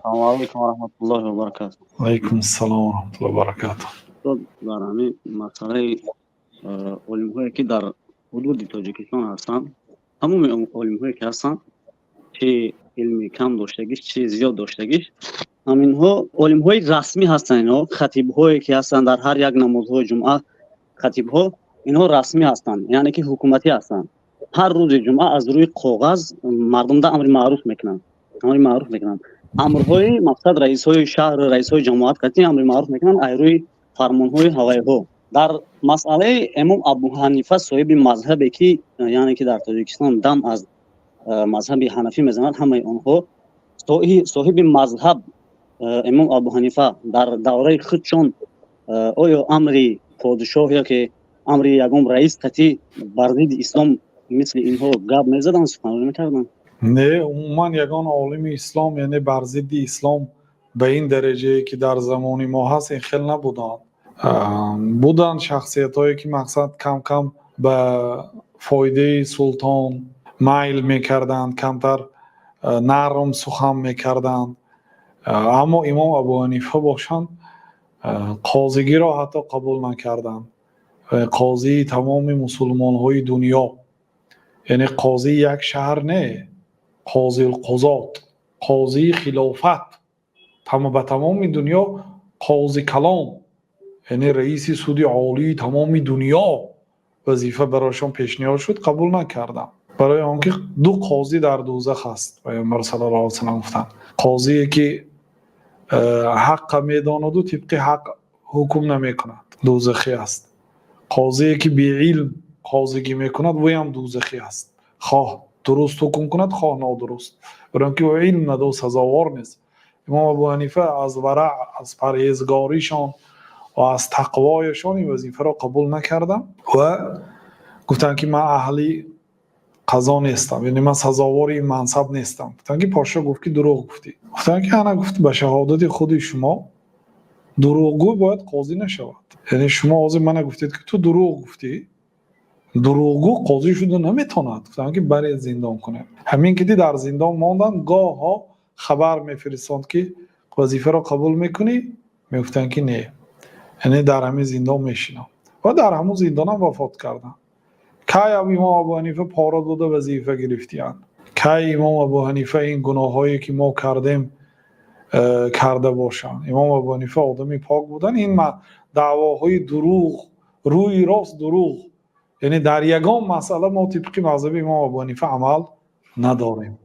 السلام عليكم ورحمة الله وبركاته. علیکم السلام و رحمت الله و برکاته. خب در همین مسئله علوم که در حدود تاجیکستان هستند، تمام علوم که هستند، چه علمی کم داشتگیش چه زیاد داشتگیش، همین ها علوم های رسمی هستند. اینا خطیب هایی که هستند در هر یک نماز های جمعه، خطیب ها اینها رسمی هستند، یعنی که حکومتی هستند. هر روز جمعه از روی کاغذ مردم دا امر معروف میکنند. امرهای مقصد رئیس های شهر، رئیس های جماعت کتی امر معروف میکنند از روی فرمان های هوایی ها. در مسئله امام ابو حنیفه صاحب مذهبی که یعنی که در تاجیکستان دم از مذهب حنفی میزنند، همه آنها صاحب مذهب امام ابو حنیفه در دوره خودشان آیا امر پادشاه یا که امر یگم رئیس کتی بر ضد اسلام مثل اینها گپ میزدن، سخنرانی میکردن؟ نه، عموما یگان عالم اسلام یعنی بر ضد اسلام به این درجه که در زمان ما هست این خیلی نبودن. بودن شخصیت هایی که مقصد کم کم به فایده سلطان میل میکردند، کمتر نرم سخن میکردند. اما امام ابو حنیفه باشند قاضیگی را حتی قبول نکردند. قاضی تمام مسلمان های دنیا، یعنی قاضی یک شهر نه، قاضی القضات، قاضی خلافت به تمام دنیا، قاضی کلام یعنی رئیس سود عالی تمام دنیا وظیفه برایشان پیشنهاد شد، قبول نکردم. برای آنکه دو قاضی در دوزخ است. پیامبر صلی الله علیه و سلم گفتند قاضی که حق میداند و طبق حق حکم نمیکند دوزخی است. قاضی که بی علم قاضیگی میکند وی هم دوزخی است، خواه درست حکم کند خواه نادرست، برای اینکه او علم نداره سزاوار نیست. امام ابو حنیفه از ورع، از پرهیزگاریشان و از تقوایشان این وظیفه را قبول نکردم و گفتن که من اهلی قضا نیستم، یعنی من سزاوار این منصب نیستم. گفتن که پاشا گفت که دروغ گفتی. گفتن که انا گفت به شهادت خود شما دروغگو باید قاضی نشود. یعنی شما واضح من گفتید که تو دروغ گفتی، دروغگو قاضی شده نمیتوند. گفتن که برای زندان کنه. همین که در زندان ماندن، گاه ها خبر میفرستند که وظیفه را قبول میکنی، میگفتن که نه، یعنی در همین زندان میشینم و در همون زندان هم وفات کردن. کی امام ابو حنیفه پارا داده وظیفه گرفتیان؟ کی امام ابو حنیفه این گناهایی که ما کردیم کرده باشن؟ امام ابو حنیفه آدمی پاک بودن. این دعواهای دروغ، روی راست دروغ، یعنی در یگان مسئله ما طبق مذهب امام ابو حنیفه عمل نداریم.